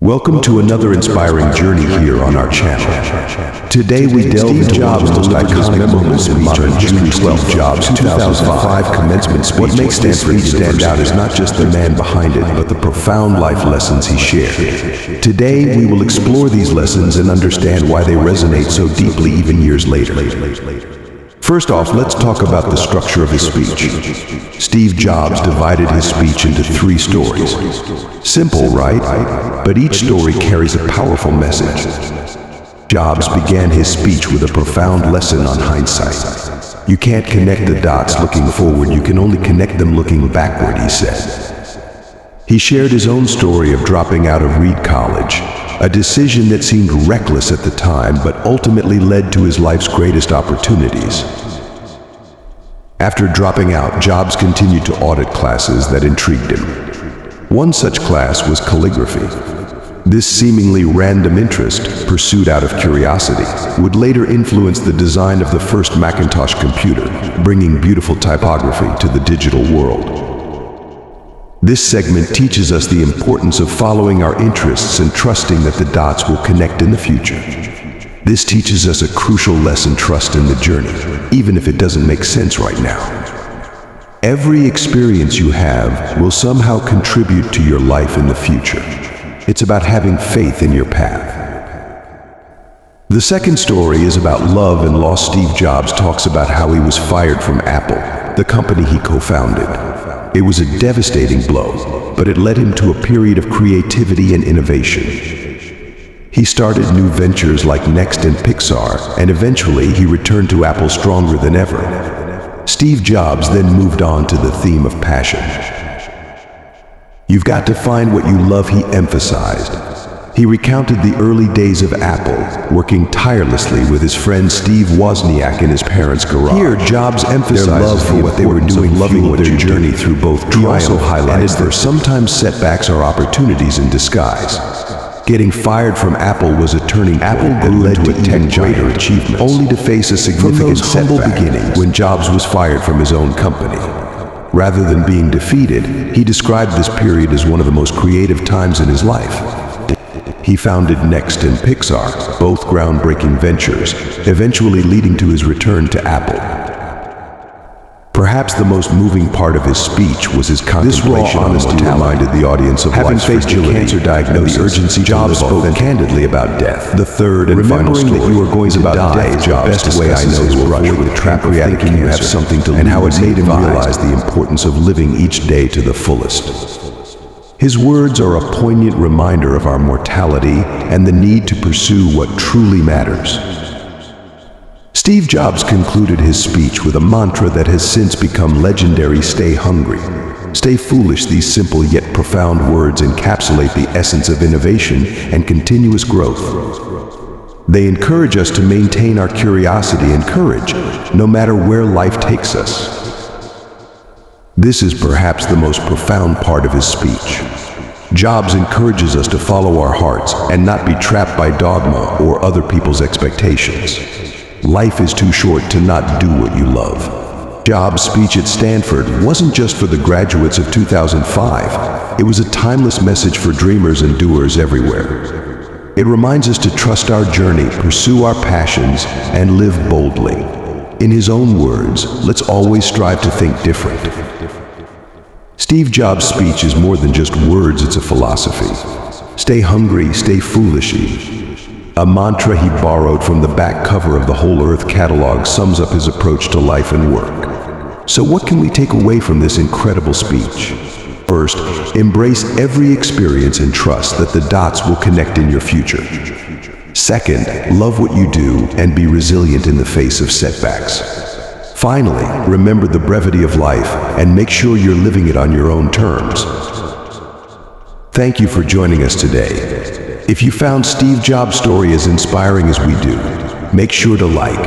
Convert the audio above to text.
Welcome to another inspiring journey here on our channel. Today we delve into Jobs' most iconic moments in modern history. Jobs' 2005 commencement speech. What makes Stanford stand out is not just the man behind it, but the profound life lessons he shared. Today we will explore these lessons and understand why they resonate so deeply even years later. First off, let's talk about the structure of his speech. Steve Jobs divided his speech into 3 stories. Simple, right? But each story carries a powerful message. Jobs began his speech with a profound lesson on hindsight. You can't connect the dots looking forward, you can only connect them looking backward, he said. He shared his own story of dropping out of Reed College, a decision that seemed reckless at the time, but ultimately led to his life's greatest opportunities. After dropping out, Jobs continued to audit classes that intrigued him. One such class was calligraphy. This seemingly random interest, pursued out of curiosity, would later influence the design of the first Macintosh computer, bringing beautiful typography to the digital world. This segment teaches us the importance of following our interests and trusting that the dots will connect in the future. This teaches us a crucial lesson: trust in the journey, even if it doesn't make sense right now. Every experience you have will somehow contribute to your life in the future. It's about having faith in your path. The second story is about love and loss. Steve Jobs talks about how he was fired from Apple, the company he co-founded. It was a devastating blow, but it led him to a period of creativity and innovation. He started new ventures like Next and Pixar, and eventually he returned to Apple stronger than ever. Steve Jobs then moved on to the theme of passion. You've got to find what you love, he emphasized. He recounted the early days of Apple, working tirelessly with his friend Steve Wozniak in his parents' garage. Here, Jobs emphasized their love for what they were doing, loving their journey through both triumph and adversity. Sometimes setbacks are opportunities in disguise. Getting fired from Apple was a turning point that led to a greater achievement, only to face a significant setback when Jobs was fired from his own company. Rather than being defeated, he described this period as one of the most creative times in his life. He founded Next and Pixar, both groundbreaking ventures, eventually leading to his return to Apple. Perhaps the most moving part of his speech was his contemplation on honesty reminded the audience of having faced a cancer diagnosis. The urgency Jobs spoke candidly about death. The third and final story that you are going to die. Jobs' best way I know to brush with the trap of thinking you have something to lose, and how it made him realize the importance of living each day to the fullest. His words are a poignant reminder of our mortality and the need to pursue what truly matters. Steve Jobs concluded his speech with a mantra that has since become legendary: stay hungry, stay foolish. These simple yet profound words encapsulate the essence of innovation and continuous growth. They encourage us to maintain our curiosity and courage, no matter where life takes us. This is perhaps the most profound part of his speech. Jobs encourages us to follow our hearts and not be trapped by dogma or other people's expectations. Life is too short to not do what you love. Jobs' speech at Stanford wasn't just for the graduates of 2005. It was a timeless message for dreamers and doers everywhere. It reminds us to trust our journey, pursue our passions, and live boldly. In his own words, let's always strive to think different. Steve Jobs' speech is more than just words, it's a philosophy. Stay hungry, stay foolish. A mantra he borrowed from the back cover of the Whole Earth catalog sums up his approach to life and work. So what can we take away from this incredible speech? First, embrace every experience and trust that the dots will connect in your future. Second, love what you do and be resilient in the face of setbacks. Finally, remember the brevity of life and make sure you're living it on your own terms. Thank you for joining us today. If you found Steve Jobs' story as inspiring as we do, make sure to like,